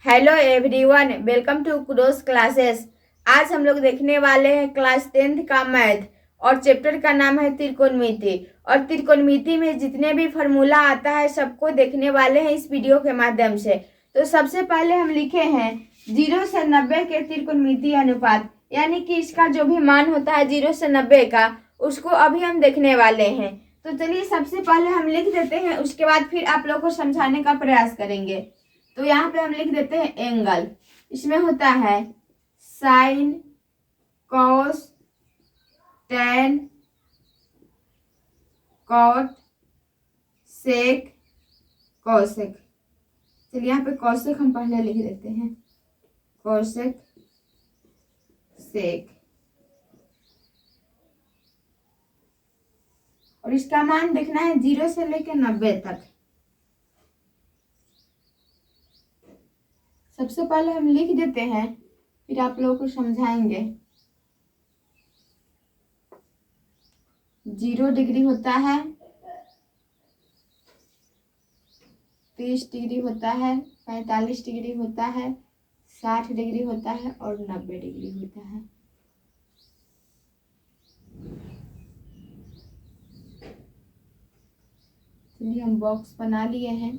Hello everyone, welcome to Kudos classes. आज हम लोग देखने वाले हैं क्लास 10th का मैथ और चैप्टर का नाम है त्रिकोणमिति। और त्रिकोणमिति में जितने भी फार्मूला आता है सबको देखने वाले हैं इस वीडियो के माध्यम से। तो सबसे पहले हम लिखे हैं 0 से 90 के त्रिकोणमिति अनुपात, यानी कि इसका जो भी मान होता है 0 से 90 का, उसको अभी हम देखने वाले हैं। तो चलिए सबसे पहले हम लिख देते हैं, उसके बाद फिर आप लोग को समझाने का प्रयास करेंगे। तो यहाँ पे हम लिख देते हैं एंगल। इसमें होता है साइन, कॉस, टेन, कॉट, सेक, कोसेक। चलिए यहाँ पे कोसेक हम पहले लिख देते हैं, कोसेक, सेक। और इसका मान देखना है 0 से लेकर 90 तक। सबसे पहले हम लिख देते हैं, फिर आप लोगों को समझाएंगे। 0 डिग्री होता है, 30 डिग्री होता है, 45 डिग्री होता है, 60 डिग्री होता है और 90 डिग्री होता है। चलिए हम बॉक्स बना लिए हैं।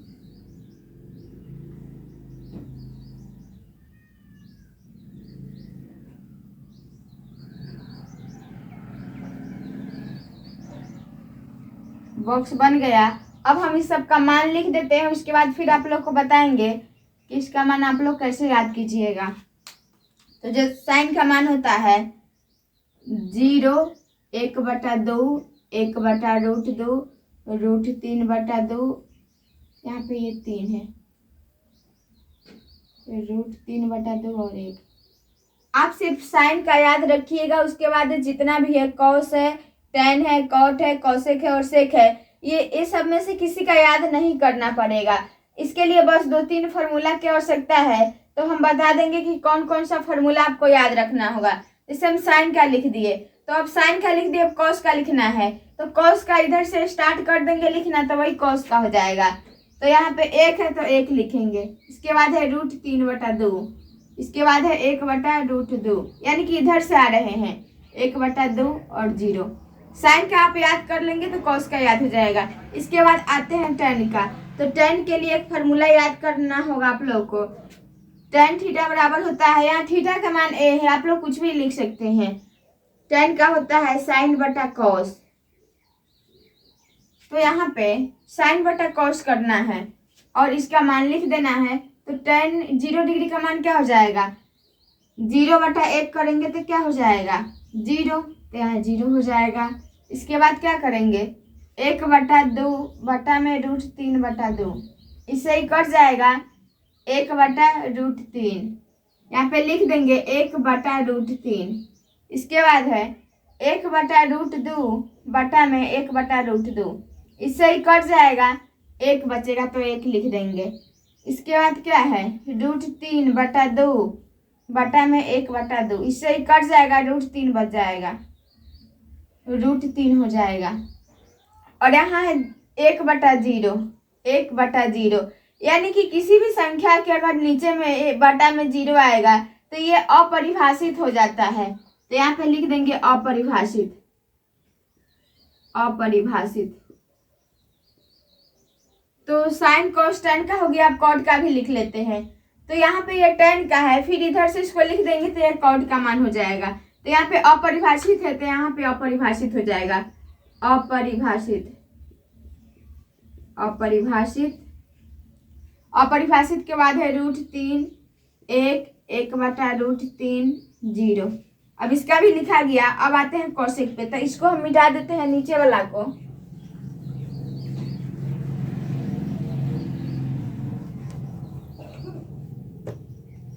बॉक्स बन गया। अब हम इस सब का मान लिख देते हैं, उसके बाद फिर आप लोग को बताएंगे कि इसका मान आप लोग कैसे याद कीजिएगा। तो जो साइन का मान होता है 0, 1/2, 1/√2, √3/2। यहाँ पे ये 3 है, √3/2 और 1। आप सिर्फ साइन का याद रखिएगा, उसके बाद जितना भी है, कॉस है, टेन है, कॉट है, कोसेक है और सेक है, ये सब में से किसी का याद नहीं करना पड़ेगा। इसके लिए बस 2-3 फार्मूला की आवश्यकता है, तो हम बता देंगे कि कौन कौन सा फार्मूला आपको याद रखना होगा। जैसे हम साइन का लिख दिए, तो अब साइन का लिख दिए, अब कॉस का लिखना है, तो कॉस का इधर से स्टार्ट कर देंगे लिखना, तो वही कॉस का हो जाएगा। तो यहाँ पे 1 है तो 1 लिखेंगे, इसके बाद है √3/2, इसके बाद है 1/√2, यानी कि इधर से आ रहे हैं 1/2 और 0। साइन का आप याद कर लेंगे तो कॉस का याद हो जाएगा। इसके बाद आते हैं टेन का। तो टेन के लिए एक फार्मूला याद करना होगा आप लोग को। टेन थीटा बराबर होता है, यहाँ थीटा का मान ए है, आप लोग कुछ भी लिख सकते हैं। टेन का होता है साइन बटा कॉस। तो यहाँ पे साइन बटा कॉस करना है और इसका मान लिख देना है। तो टेन 0 डिग्री का मान क्या हो जाएगा, 0/1 करेंगे तो क्या हो जाएगा 0, तो यहाँ 0 हो जाएगा। इसके बाद क्या करेंगे, 1/2 बटा में √3/2, इससे ही कट जाएगा 1/√3। यहाँ पे लिख देंगे 1/√3। इसके बाद है 1/√2 बटा में 1/√2, इससे ही कट जाएगा, 1 बचेगा तो 1 लिख देंगे। इसके बाद क्या है, √3/2 बटा में 1/2, इससे ही कट जाएगा, √3 बच जाएगा, √3 हो जाएगा। और यहाँ है 1/0, 1/0, यानी कि किसी भी संख्या के अगर नीचे में बटा में 0 आएगा तो ये अपरिभाषित हो जाता है। तो यहाँ पे लिख देंगे अपरिभाषित, अपरिभाषित। तो साइन कॉस टेन का हो गया, अब कॉट का भी लिख लेते हैं। तो यहाँ पे ये टेन का है, फिर इधर से इसको लिख देंगे तो ये कॉट का मान हो जाएगा। तो यहाँ पे अपरिभाषित है, तो यहाँ पे अपरिभाषित हो जाएगा, अपरिभाषित, अपरिभाषित। अपरिभाषित के बाद है √3, 1, 1/√3, 0। अब इसका भी लिखा गया। अब आते हैं कोसेक पे, तो इसको हम मिटा देते हैं नीचे वाला को।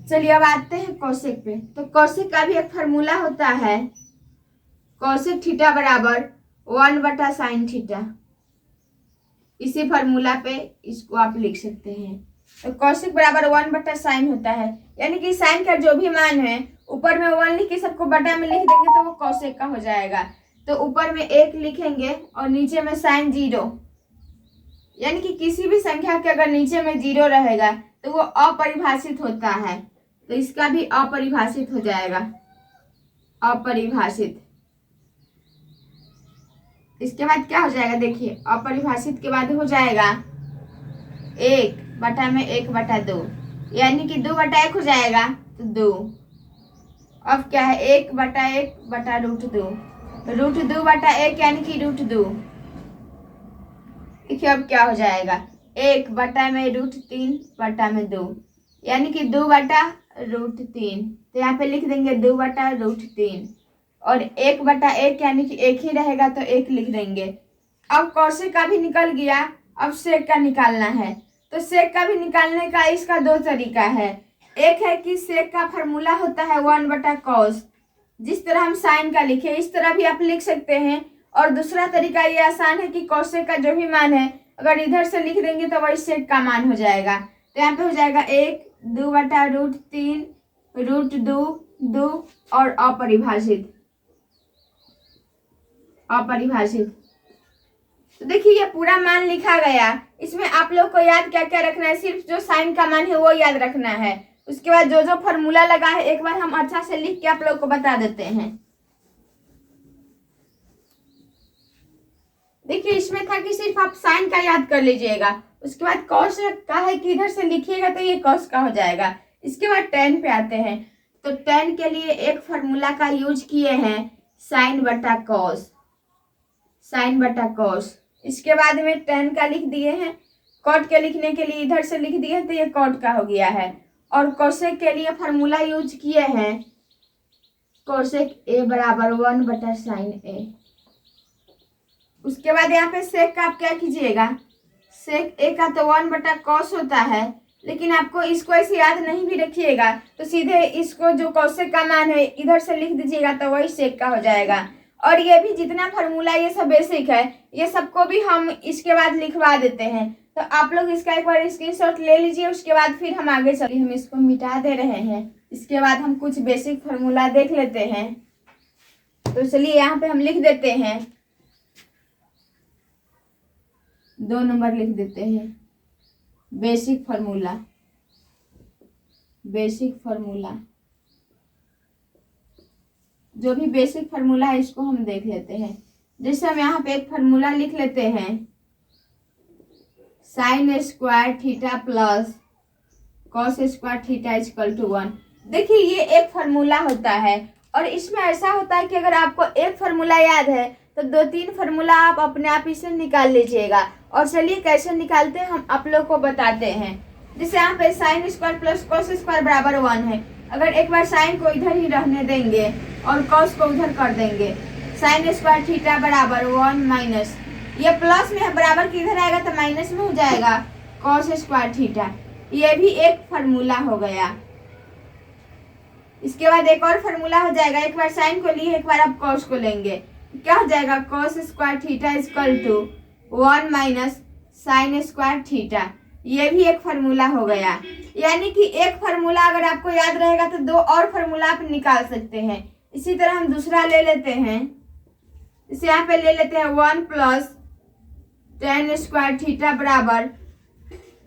चलिए अब आते हैं कोसेक पे। तो कोसेक का भी एक फार्मूला होता है, कोसेक थीटा बराबर 1/sin θ। इसी फार्मूला पे इसको आप लिख सकते हैं। तो कोसेक बराबर 1/sin होता है, यानी कि साइन का जो भी मान है ऊपर में 1 लिख के सबको बटा में लिख देंगे तो वो कोसेक का हो जाएगा। तो ऊपर में 1 लिखेंगे और नीचे में साइन 0, यानी कि किसी भी संख्या के अगर नीचे में 0 रहेगा तो वो अपरिभाषित होता है, तो इसका भी अपरिभाषित हो जाएगा, अपरिभाषित। इसके बाद क्या हो जाएगा, देखिए अपरिभाषित के बाद हो जाएगा 1/1/2, यानी कि 2/1 हो जाएगा तो 2। अब क्या है 1/1/√2, √2/1 यानी कि √2। देखिए अब क्या हो जाएगा 1/√3/2, यानी कि 2/√3। तो यहाँ पे लिख देंगे 2/√3, और 1/1 यानी कि 1 ही रहेगा तो 1 लिख देंगे। अब कौशिक का भी निकल गया, अब सेक का निकालना है। तो सेक का भी निकालने का इसका 2 तरीका है। एक है कि सेक का फॉर्मूला होता है 1/cos, जिस तरह हम साइन का लिखे इस तरह भी आप लिख सकते हैं। और दूसरा तरीका ये आसान है कि कौशिक का जो भी मान है अगर इधर से लिख देंगे तो वही सेक का मान हो जाएगा। तो यहाँ पे हो जाएगा 1 2/√3 √2 और अपरिभाषित। तो देखिए ये पूरा मान लिखा गया। इसमें आप लोग को याद क्या क्या रखना है, सिर्फ जो साइन का मान है वो याद रखना है। उसके बाद जो जो फॉर्मूला लगा है एक बार हम अच्छा से लिख के आप लोग को बता देते हैं। देखिए इसमें था कि सिर्फ आप साइन का याद कर लीजिएगा, उसके बाद कॉस का है कि इधर से लिखिएगा तो ये कॉस का हो जाएगा। इसके बाद टेन पे आते हैं, तो टेन के लिए एक फॉर्मूला का यूज किए हैं sin/cos, sin/cos। इसके बाद में टेन का लिख दिए हैं, कॉट के लिखने के लिए इधर से लिख दिए तो ये कॉट का हो गया है। और कोसेक के लिए फॉर्मूला यूज किए हैं कोसेक A = 1/sin A। उसके बाद यहाँ पे सेक का आप क्या कीजिएगा, सेक A का तो 1/cos होता है, लेकिन आपको इसको ऐसे याद नहीं भी रखिएगा तो सीधे इसको जो कोसेक का मान है इधर से लिख दीजिएगा तो वही सेक का हो जाएगा। और ये भी जितना फॉर्मूला ये सब बेसिक है ये सबको भी हम इसके बाद लिखवा देते हैं। तो आप लोग इसका एक बार स्क्रीनशॉट ले लीजिए, उसके बाद फिर हम आगे चलिए। हम इसको मिटा दे रहे हैं, इसके बाद हम कुछ बेसिक फॉर्मूला देख लेते हैं। तो चलिए यहाँ पे हम लिख देते हैं, 2 नंबर लिख देते हैं बेसिक फॉर्मूला। जो भी बेसिक फार्मूला है इसको हम देख लेते हैं। जैसे हम यहाँ पे एक फार्मूला लिख लेते हैं sin² प्लस cos² = 1। देखिए ये एक फार्मूला होता है और इसमें ऐसा होता है कि अगर आपको एक फार्मूला याद है तो 2-3 फार्मूला आप अपने आप इसे निकाल लीजिएगा। और चलिए कैसे निकालते हैं हम आप लोग को बताते हैं। जैसे यहाँ पे sin² प्लस cos² = 1 है, अगर एक बार साइन को इधर ही रहने देंगे और कॉस को उधर कर देंगे, sin² = 1 माइनस, ये प्लस में है बराबर की इधर आएगा तो माइनस में हो जाएगा cos²। ये भी एक फार्मूला हो गया। इसके बाद एक और फार्मूला हो जाएगा, एक बार साइन को लिए एक बार आप कॉस को लेंगे, क्या हो जाएगा cos² = 1 माइनस sin²। ये भी एक फार्मूला हो गया। यानी कि एक फार्मूला अगर आपको याद रहेगा तो 2 और फार्मूला आप निकाल सकते हैं। इसी तरह हम दूसरा ले लेते हैं, इसे यहाँ पे ले लेते हैं 1 + tan² बराबर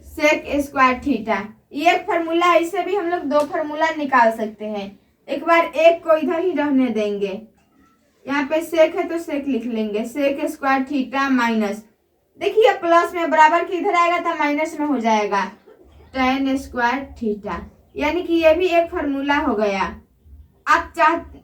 sec²। ये एक फार्मूला है, इससे भी हम लोग 2 फार्मूला निकाल सकते हैं। एक बार एक को इधर ही रहने देंगे, यहाँ पे सेक है तो सेक लिख लेंगे sec² माइनस, देखिए प्लस में बराबर की इधर आएगा तो माइनस में हो जाएगा tan²। यानी कि ये भी एक फार्मूला हो गया। आप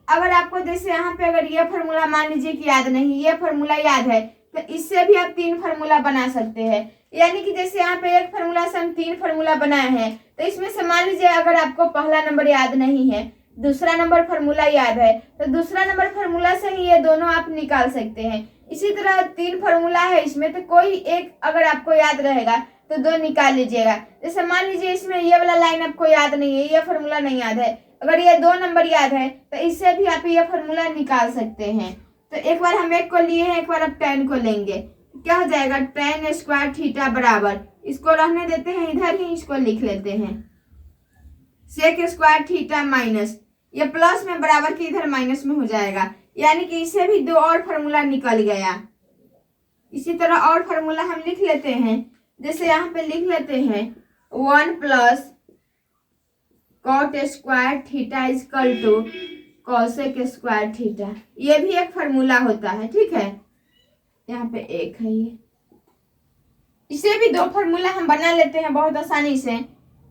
अगर आपको जैसे यहाँ पे अगर ये फार्मूला मान लीजिए कि याद नहीं, ये फार्मूला याद है तो इससे भी आप 3 फार्मूला बना सकते हैं। यानी कि जैसे यहाँ पे एक फार्मूला से हम 3 फार्मूला बनाए हैं, तो इसमें से मान लीजिए अगर आपको पहला नंबर याद नहीं है, दूसरा नंबर फार्मूला याद है, तो दूसरा नंबर फार्मूला से ही ये दोनों आप निकाल सकते हैं। इसी तरह 3 फार्मूला है इसमें, तो कोई एक अगर आपको याद रहेगा तो 2 निकाल लीजिएगा। जैसे मान लीजिए इसमें ये वाला लाइन आपको याद नहीं है, ये फार्मूला नहीं याद है, अगर ये 2 नंबर याद है तो इससे भी आप ये फार्मूला निकाल सकते हैं। तो एक बार हम एक को लिए हैं, एक बार आप tan को लेंगे, क्या हो जाएगा tan² बराबर, इसको रहने देते हैं इधर ही, इसको लिख लेते हैं sec² माइनस, ये प्लस में बराबर की इधर माइनस में हो जाएगा। यानी कि इससे भी 2 और फार्मूला निकल गया। इसी तरह और फार्मूला हम लिख लेते हैं, जैसे यहाँ पे लिख लेते हैं 1 plus cot square theta equal to cosec square theta. ये भी एक फॉर्मूला होता है, ठीक है। यहाँ पे एक है ये, इसे भी दो फॉर्मूला हम बना लेते हैं बहुत आसानी से।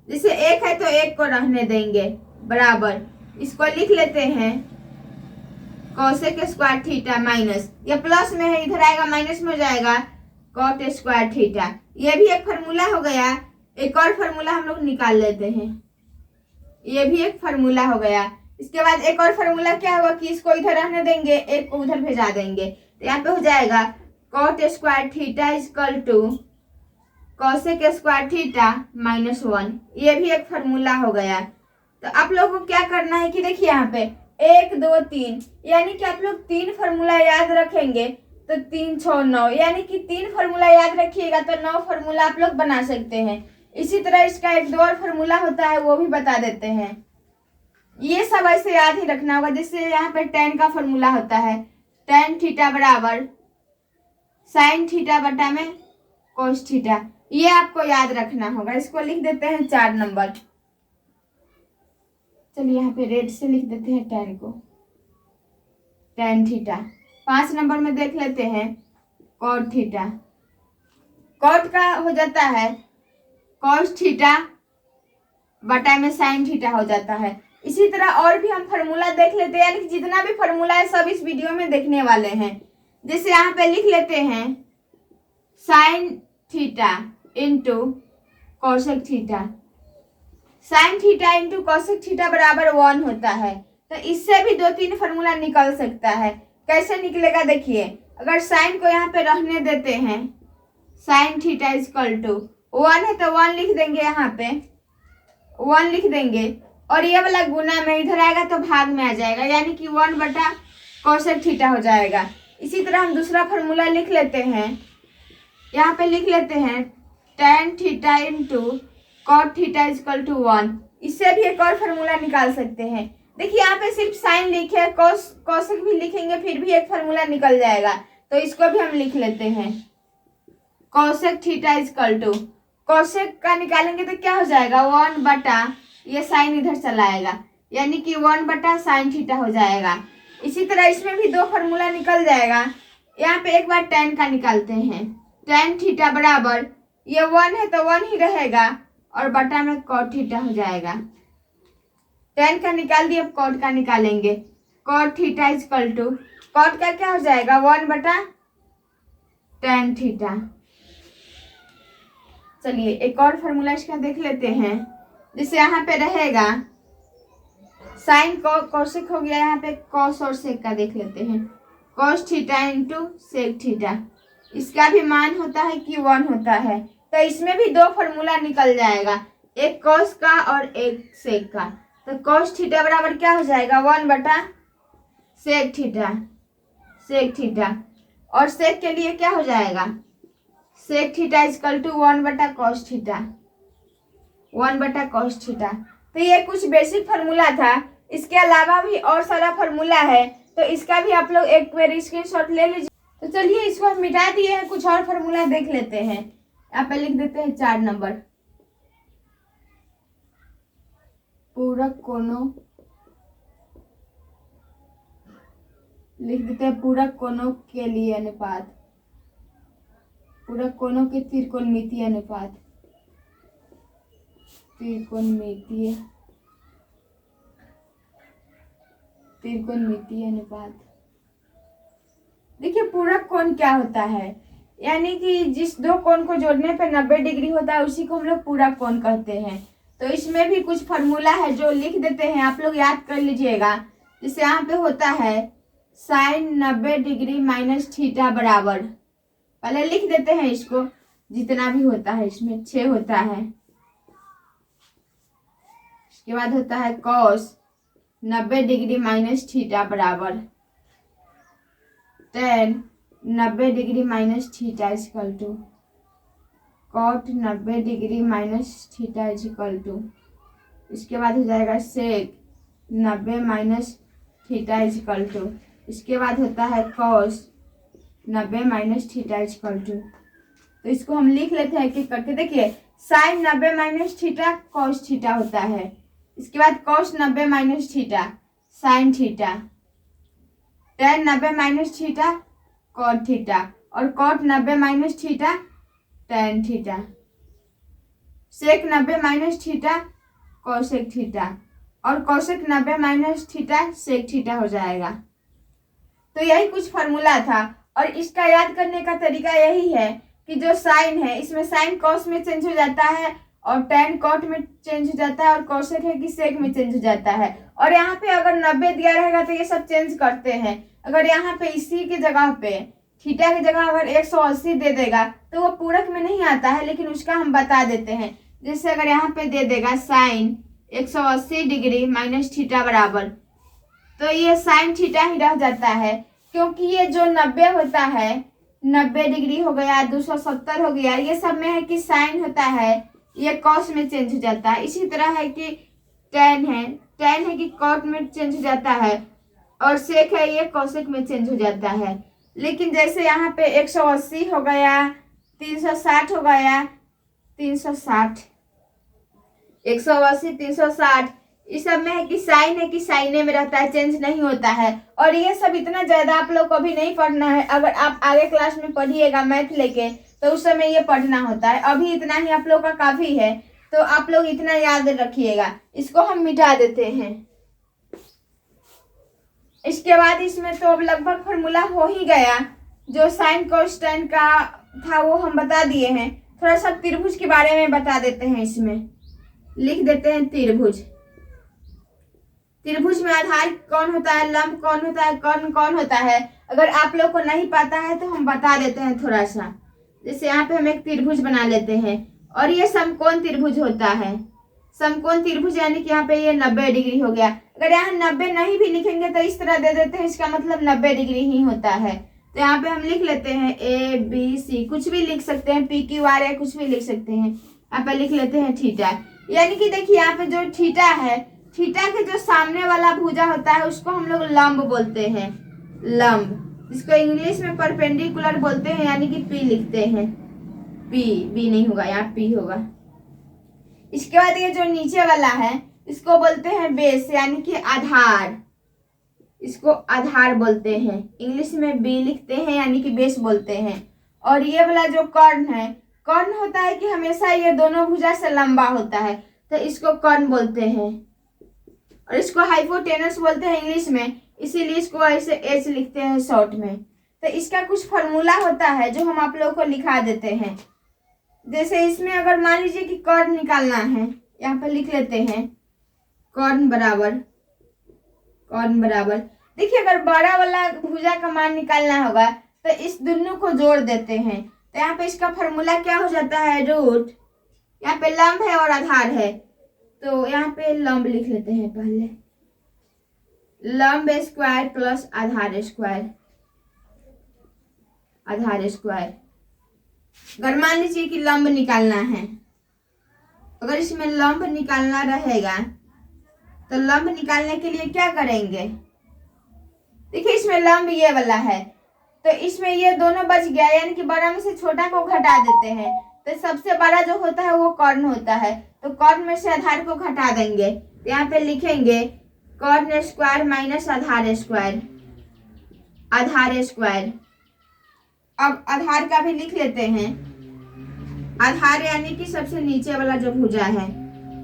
जैसे एक है तो एक को रहने देंगे बराबर, इसको लिख लेते हैं कॉसेक स्क्वायर थीटा माइनस, ये प्लस में है इधर आएगा माइनस में हो जाएगा कॉट स्क्वायर थीटा। ये भी एक फार्मूला हो गया। एक और फार्मूला हम लोग निकाल लेते हैं, ये भी एक फार्मूला हो गया। इसके बाद एक और फार्मूला क्या होगा कि इसको इधर रहने देंगे, एक को उधर भेजा देंगे, तो यहाँ पे हो जाएगा cot square theta equal to cosec square theta minus 1। ये भी एक फार्मूला हो गया। तो आप लोगों को क्या करना है कि देखिए यहाँ पे 1 2 3, यानी कि आप लोग 3 फार्मूला याद रखेंगे तो 3 6 9, यानी कि 3 फार्मूला याद रखिएगा तो 9 फार्मूला आप लोग बना सकते हैं। इसी तरह इसका एक दो और फार्मूला होता है, वो भी बता देते हैं। ये सब ऐसे याद ही रखना होगा। जैसे यहाँ पे tan का फार्मूला होता है, tan थीटा बराबर साइन थीटा बटा में कोस थीटा, ये आपको याद रखना होगा। इसको लिख देते हैं 4 नंबर। चलिए यहाँ पे रेड से लिख देते हैं tan को, tan थीटा। 5 नंबर में देख लेते हैं कॉट थीटा, कॉट का हो जाता है कॉस थीटा बटा में साइन थीटा हो जाता है। इसी तरह और भी हम फार्मूला देख लेते हैं, यानी कि जितना भी फार्मूला है सब इस वीडियो में देखने वाले हैं। जैसे यहाँ पे लिख लेते हैं sine theta into cosec theta, sine theta into cosec theta बराबर 1 होता है। तो इससे भी 2-3 फार्मूला निकल सकता है। कैसे निकलेगा देखिए, अगर साइन को यहाँ पे रहने देते हैं, साइन थीटा इजकल टू 1 है तो 1 लिख देंगे, यहाँ पे 1 लिख देंगे, और ये वाला गुना में इधर आएगा तो भाग में आ जाएगा, यानी कि 1 बटा कॉसेक थीटा हो जाएगा। इसी तरह हम दूसरा फार्मूला लिख लेते हैं, यहाँ पे लिख लेते हैं tan theta into cot theta equal to 1। इससे भी एक और फार्मूला निकाल सकते हैं। देखिए यहाँ पे सिर्फ साइन लिखे, कॉसेक भी लिखेंगे फिर भी एक फार्मूला निकल जाएगा, तो इसको भी हम लिख लेते हैं cosec theta equal to, cosec का निकालेंगे तो क्या हो जाएगा 1 बटा, ये साइन इधर चला आएगा, यानी कि 1 बटा साइन थीटा हो जाएगा। इसी तरह इसमें भी 2 फार्मूला निकल जाएगा। यहाँ पे एक बार tan का निकालते हैं, tan थीटा बराबर, ये 1 है तो 1 ही रहेगा और बटा में कॉट थीटा हो जाएगा। tan का निकाल दिए, अब कॉट का निकालेंगे, cot theta equal to, cot का क्या हो जाएगा 1 बटा tan थीटा। चलिए एक और फार्मूला इसका देख लेते हैं। जैसे यहाँ पे रहेगा साइन को कोसेक हो गया, यहाँ पे कॉस और सेक का देख लेते हैं, cos theta into sec theta, इसका भी मान होता है कि 1 होता है। तो इसमें भी 2 फार्मूला निकल जाएगा, एक कॉस का और एक सेक का। तो कॉस थीटा बराबर क्या हो जाएगा 1 बटा सेक थीटा, सेक थीटा, और सेक के लिए क्या हो जाएगा सेक थीटा इजकल टू 1 बटा कॉस थीटा, 1 बटा कॉस थीटा। तो ये कुछ बेसिक फार्मूला था, इसके अलावा भी और सारा फार्मूला है, तो इसका भी आप लोग एक बार स्क्रीनशॉट ले लीजिए। तो चलिए इसको हम मिटा दिए हैं, कुछ और फार्मूला देख लेते हैं। यहाँ पे लिख देते हैं 4 नंबर, पूरक कोणों, लिख देते हैं पूरक कोणों के लिए अनुपात, पूरक कोणों के त्रिकोणमितीय अनुपात, त्रिकोणमितीय अनुपात। देखिए पूरक कोण क्या होता है, यानी कि जिस 2 कोण को जोड़ने पे 90 डिग्री होता है उसी को हम लोग पूरक कोण कहते हैं। तो इसमें भी कुछ फार्मूला है जो लिख देते हैं, आप लोग याद कर लीजिएगा। जैसे यहाँ पे होता है साइन 90 डिग्री माइनस थीटा बराबर, पहले लिख देते हैं इसको, जितना भी होता है इसमें 6 होता है। इसके बाद होता है कॉस 90 डिग्री माइनस थीटा बराबर tan 90 degree minus theta equal to cot 90 degree minus theta equal to, इसके बाद हो जाएगा sec 90 minus theta equal to, इसके बाद होता है cos 90 minus theta equal to. तो इसको हम लिख लेते हैं कि करके। देखिए sine 90 minus theta cos theta होता है। इसके बाद cos 90 minus theta sine theta, ten 90 minus theta cot theta और cot 90 minus theta tan theta, sec 90 minus theta cosec theta और cosec 90 minus theta sec theta हो जाएगा। तो यही कुछ फॉर्मूला था और इसका याद करने का तरीका यही है कि जो साइन है इसमें साइन कॉस में चेंज हो जाता है और टेन कॉट में चेंज हो जाता है और कोसेक है कि सेक में चेंज हो जाता है। और यहाँ पे अगर 90 दिया रहेगा तो ये सब चेंज करते हैं। अगर यहाँ पे इसी की जगह पे थीटा की जगह अगर 180 दे देगा तो वो पूरक में नहीं आता है, लेकिन उसका हम बता देते हैं। जैसे अगर यहाँ पे दे देगा साइन 180 डिग्री माइनस थीटा बराबर, तो ये साइन थीटा ही रह जाता है, क्योंकि ये जो 90 होता है 90 डिग्री हो गया 270 हो गया, ये सब में है कि साइन होता है ये कॉस में चेंज हो जाता है। इसी तरह है कि टेन है कि कॉट में चेंज हो जाता है और सेक है ये कोसेक में चेंज हो जाता है। लेकिन जैसे यहाँ पे 180 हो गया 360 हो गया 360 180 360, इस सब में है कि साइन है कि साइने में रहता है, चेंज नहीं होता है। और ये सब इतना ज्यादा आप लोग को भी नहीं पढ़ना है। अगर आप आगे क्लास में पढ़िएगा मैथ लेके तो उस समय ये पढ़ना होता है। अभी इतना ही आप लोग का काफी है, तो आप लोग इतना याद रखिएगा। इसको हम मिटा देते हैं। इसके बाद इसमें तो अब लगभग फॉर्मूला हो ही गया। जो साइन कोस टेन का था वो हम बता दिए हैं। थोड़ा सा त्रिभुज के बारे में बता देते हैं। इसमें लिख देते हैं त्रिभुज। त्रिभुज में आधार कौन होता है, लंब कौन होता है, कर्ण कौन होता है, अगर आप लोग को नहीं पता है तो हम बता देते हैं थोड़ा सा। जैसे यहाँ पे हम एक त्रिभुज बना लेते हैं और ये समकोण त्रिभुज होता है। समकोण त्रिभुज यानी कि यहाँ पे ये 90 डिग्री हो गया। अगर यहाँ 90 नहीं भी लिखेंगे तो इस तरह दे देते हैं, इसका मतलब 90 डिग्री ही होता है। तो यहाँ पे हम लिख लेते हैं ABC, कुछ भी लिख सकते हैं, PQR है कुछ भी लिख सकते हैं। यहाँ पे लिख लेते हैं थीटा, यानी कि देखिए यहाँ पे जो थीटा है, थीटा के जो सामने वाला भुजा होता है उसको हम लोग लंब बोलते हैं। लंब, जिसको इंग्लिश में परपेंडिकुलर बोलते हैं, यानी कि P लिखते हैं। बी नहीं होगा, यहाँ P होगा। इसके बाद ये जो नीचे वाला है इसको बोलते हैं बेस, यानी कि आधार। इसको आधार बोलते हैं, इंग्लिश में बी लिखते हैं यानी कि बेस बोलते हैं। और ये वाला जो कर्ण है, कर्ण होता है कि हमेशा ये दोनों भुजा से लंबा होता है, तो इसको कर्ण बोलते हैं। और इसको हाइपोटेनस बोलते हैं इंग्लिश में, इसीलिए इसको ऐसे एच लिखते हैं शॉर्ट में। तो इसका कुछ फॉर्मूला होता है जो हम आप लोगों को लिखा देते हैं। जैसे इसमें अगर मान लीजिए कि कर्ण निकालना है, यहाँ पर लिख लेते हैं कर्ण बराबर देखिए, अगर बड़ा वाला भुजा का मान निकालना होगा तो इस दोनों को जोड़ देते हैं। तो यहाँ पे इसका फॉर्मूला क्या हो जाता है, रूट। यहाँ पे लंब है और आधार है, तो यहाँ पे लंब लिख लेते हैं पहले, लंब स्क्वायर प्लस आधार स्क्वायर। अगर मान लीजिए कि लंब निकालना है, अगर इसमें लंब निकालना रहेगा तो लंब निकालने के लिए क्या करेंगे, देखिए इसमें लंब ये वाला है, तो इसमें ये दोनों बच गया, यानी कि बड़ा में से छोटा को घटा देते हैं। तो सबसे बड़ा जो होता है वो कर्ण होता है, तो कर्ण में से आधार को घटा देंगे। तो यहाँ पे लिखेंगे कर्ण स्क्वायर माइनस आधार स्क्वायर। अब आधार का भी लिख लेते हैं, आधार यानी कि सबसे नीचे वाला जो भुजा है।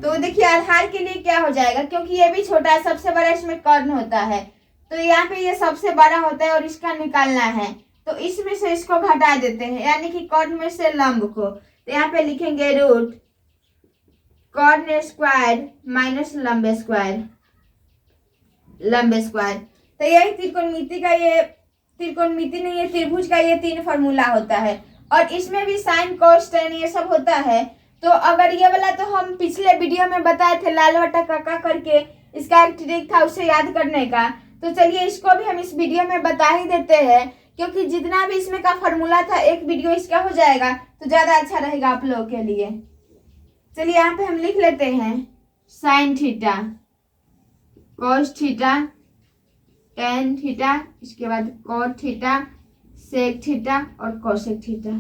तो देखिए आधार के लिए क्या हो जाएगा, क्योंकि ये भी छोटा है, सबसे बड़ा इसमें कर्ण होता है, तो यहाँ पे ये सबसे बड़ा होता है और इसका निकालना है, तो इसमें से इसको घटा देते हैं, यानी कि कर्ण में से लंब को। तो यहाँ पे लिखेंगे रूट कर्ण स्क्वायर माइनस लंब स्क्वायर। तो यही त्रिकोणमिति नहीं, ये त्रिभुज का ये 3 फॉर्मूला होता है। और इसमें भी साइन कोस टेन ये सब होता है। तो अगर ये वाला तो हम पिछले वीडियो में बताए थे, लाल बटा काका करके इसका एक ट्रिक था उसे याद करने का। तो चलिए इसको भी हम इस वीडियो में बता ही देते हैं, क्योंकि जितना भी इसमें का फॉर्मूला था एक वीडियो इसका हो जाएगा तो ज्यादा अच्छा रहेगा आप लोगों के लिए। चलिए यहाँ पे हम लिख लेते हैं sine theta, cos theta, tan theta, इसके बाद कॉट थीटा, सेक थीटा और कोसेक थीटा,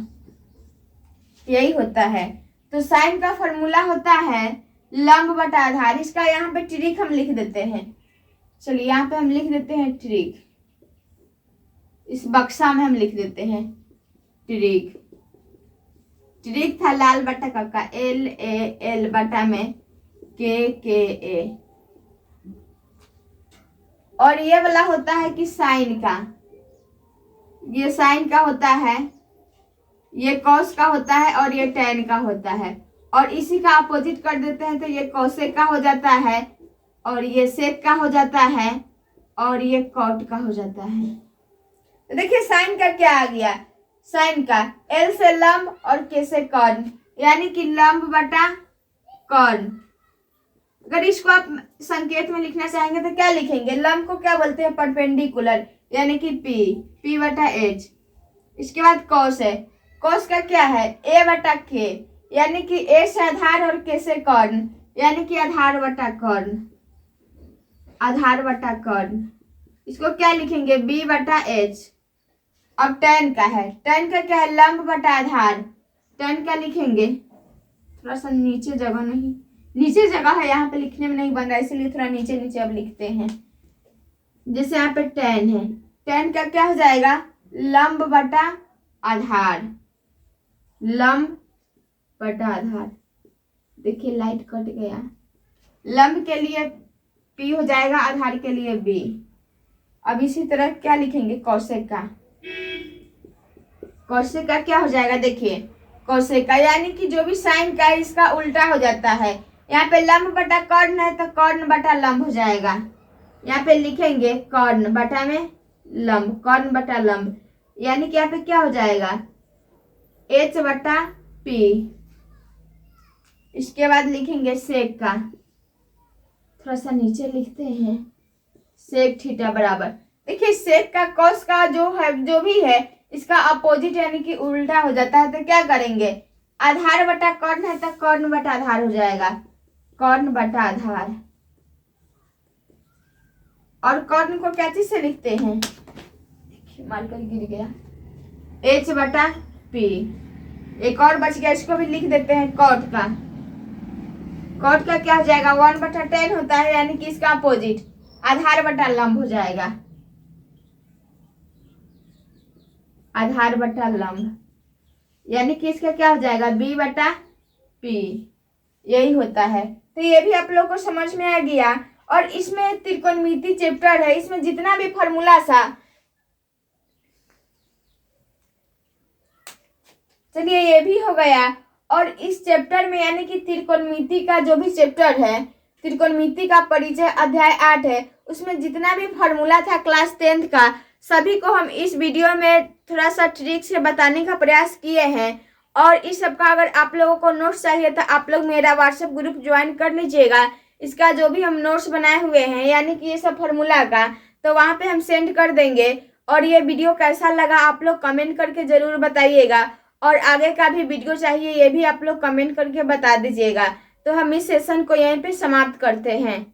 यही होता है। तो साइन का फॉर्मूला होता है लंब बटा आधार। इसका यहाँ पे ट्रिक हम लिख देते हैं। चलिए यहाँ पे हम लिख देते हैं ट्रिक, इस बक्सा में हम लिख देते हैं ट्रिक। ट्रिक था लाल बटा कक्का, एल ए एल बटा में के ए। और ये वाला होता है कि साइन का, ये साइन का होता है, ये कॉस का होता है और ये टेन का होता है। और इसी का अपोजिट कर देते हैं तो ये कॉसेक का हो जाता है और ये सेक का हो जाता है और ये कॉट का हो जाता है। तो देखिए साइन का क्या आ गया, साइन का एल से लंब और के से कर्ण, यानी कि लंब बटा कर्ण। अगर इसको आप संकेत में लिखना चाहेंगे तो क्या लिखेंगे, लंब को क्या बोलते हैं, परपेंडिकुलर, यानी कि पी बटा एच। इसके बाद कॉस है, कॉस का क्या है, ए बटा के, यानी कि ए से आधार और के से कर्ण, यानी कि आधार बटा कर्ण, आधार बटा कर्ण। इसको क्या लिखेंगे, बी बटा एच। अब टेन का है, टेन का क्या है, लंब बटा आधार। टेन का लिखेंगे, थोड़ा सा नीचे जगह नहीं, नीचे जगह है यहाँ पे लिखने में नहीं बन रहा है, इसलिए थोड़ा नीचे नीचे अब लिखते हैं। जैसे यहाँ पे टेन है, टेन का क्या हो जाएगा, लंब बटा आधार, लंब बटा आधार। देखिए लाइट कट गया। लंब के लिए पी हो जाएगा, आधार के लिए बी। अब इसी तरह क्या लिखेंगे, कौशिक का, कौशिक का क्या हो जाएगा, देखिए कौशिक का यानी कि जो भी साइन का है इसका उल्टा हो जाता है। यहाँ पे लंब बटा कर्ण है तो कर्ण बटा लंब हो जाएगा। यहाँ पे लिखेंगे कर्ण बटा में लंब, कर्ण बटा लंब, यानी कि यहाँ पे क्या हो जाएगा, एच बटा पी। इसके बाद लिखेंगे सेक का, थोड़ा सा नीचे लिखते हैं, सेक थीटा बराबर। देखिए सेक का कॉस का जो है, जो भी है इसका अपोजिट यानी कि उल्टा हो जाता है। तो क्या करेंगे, आधार बटा कर्ण है तो कर्ण बटा आधार हो जाएगा, कर्ण बटा आधार। और कर्ण को क्या चीज से लिखते हैं, देखिए मार्कर गिर गया, एच बटा पी। एक और बच गया, इसको भी लिख देते हैं कॉट का। कॉट का क्या हो जाएगा, 1/10 होता है, यानी कि इसका अपोजिट आधार बटा लंब हो जाएगा, आधार बटा लंब, यानी कि इसका क्या हो जाएगा, बी बटा पी। यही होता है। तो ये भी आप लोग को समझ में आ गया। और इसमें त्रिकोणमिति चैप्टर है, इसमें जितना भी फॉर्मूला था, चलिए ये भी हो गया। और इस चैप्टर में यानी कि त्रिकोणमिति का जो भी चैप्टर है, त्रिकोणमिति का परिचय अध्याय 8 है, उसमें जितना भी फॉर्मूला था क्लास 10th का, सभी को हम इस वीडियो में थोड़ा सा ट्रिक से बताने का प्रयास किए हैं। और इस सब का अगर आप लोगों को नोट्स चाहिए तो आप लोग मेरा व्हाट्सएप ग्रुप ज्वाइन कर लीजिएगा। इसका जो भी हम नोट्स बनाए हुए हैं यानी कि ये सब फॉर्मूला का, तो वहाँ पे हम सेंड कर देंगे। और ये वीडियो कैसा लगा आप लोग कमेंट करके ज़रूर बताइएगा। और आगे का भी वीडियो चाहिए ये भी आप लोग कमेंट करके बता दीजिएगा। तो हम इस सेशन को यहीं पे समाप्त करते हैं।